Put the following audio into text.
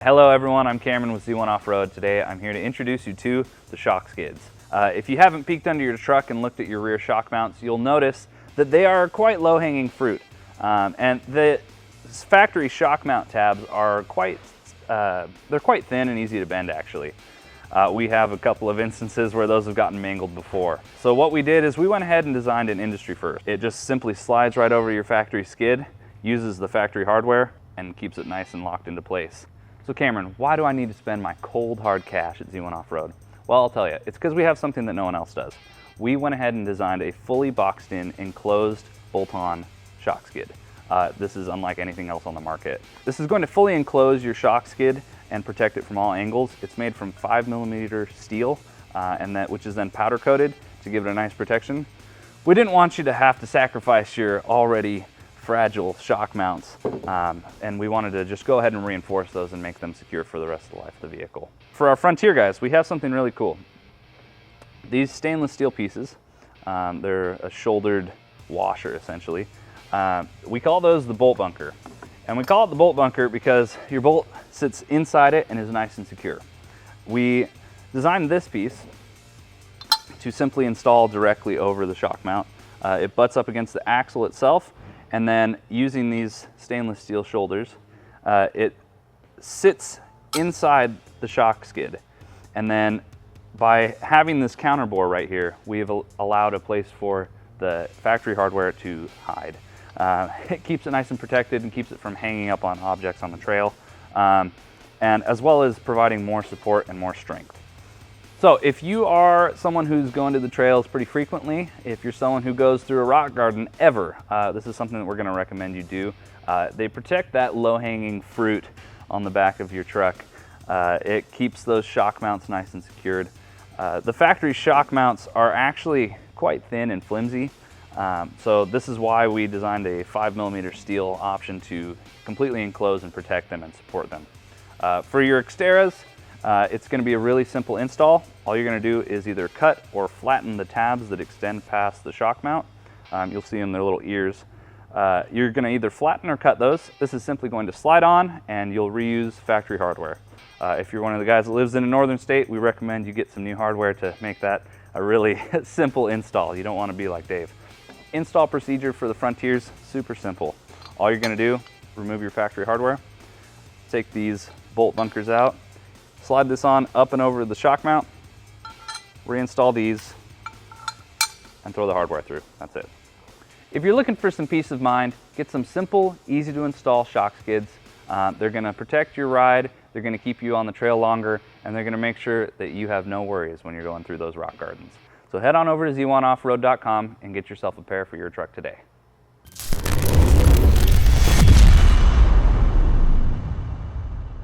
Hello everyone, I'm Cameron with Z1 Off-Road. Today I'm here to introduce you to the shock skids. If you haven't peeked under your truck and looked at your rear shock mounts, you'll notice that they are quite low-hanging fruit. And the factory shock mount tabs are they're quite thin and easy to bend actually. We have a couple of instances where those have gotten mangled before. So what we did is we went ahead and designed an industry first. It just simply slides right over your factory skid, uses the factory hardware, and keeps it nice and locked into place. So Cameron, why do I need to spend my cold hard cash at Z1 Off-Road? Well, I'll tell you, it's because we have something that no one else does. We went ahead and designed a fully boxed in, enclosed, bolt-on shock skid. This is unlike anything else on the market. This is going to fully enclose your shock skid and protect it from all angles. It's made from 5mm steel, which is then powder coated to give it a nice protection. We didn't want you to have to sacrifice your already fragile shock mounts, and we wanted to just go ahead and reinforce those and make them secure for the rest of the life of the vehicle. For our Frontier guys, we have something really cool. These stainless steel pieces, they're a shouldered washer essentially. We call those the bolt bunker. And we call it the bolt bunker because your bolt sits inside it and is nice and secure. We designed this piece to simply install directly over the shock mount. It butts up against the axle itself, and then using these stainless steel shoulders, it sits inside the shock skid. And then by having this counterbore right here, we've allowed a place for the factory hardware to hide. It keeps it nice and protected and keeps it from hanging up on objects on the trail, and as well as providing more support and more strength. So if you are someone who's going to the trails pretty frequently, if you're someone who goes through a rock garden ever, this is something that we're going to recommend you do. They protect that low-hanging fruit on the back of your truck. It keeps those shock mounts nice and secured. The factory shock mounts are actually quite thin and flimsy. So this is why we designed a 5mm steel option to completely enclose and protect them and support them. For your Xterras, it's going to be a really simple install. All you're going to do is either cut or flatten the tabs that extend past the shock mount. You'll see in their little ears. You're going to either flatten or cut those. This is simply going to slide on and you'll reuse factory hardware. If you're one of the guys that lives in a northern state, we recommend you get some new hardware to make that a really simple install. You don't want to be like Dave. Install procedure for the Frontiers, super simple. All you're going to do, remove your factory hardware, take these bolt bunkers out, slide this on up and over the shock mount, reinstall these, and throw the hardware through. That's it. If you're looking for some peace of mind, get some simple, easy to install shock skids. They're going to protect your ride, they're going to keep you on the trail longer, and they're going to make sure that you have no worries when you're going through those rock gardens. So head on over to z1offroad.com and get yourself a pair for your truck today.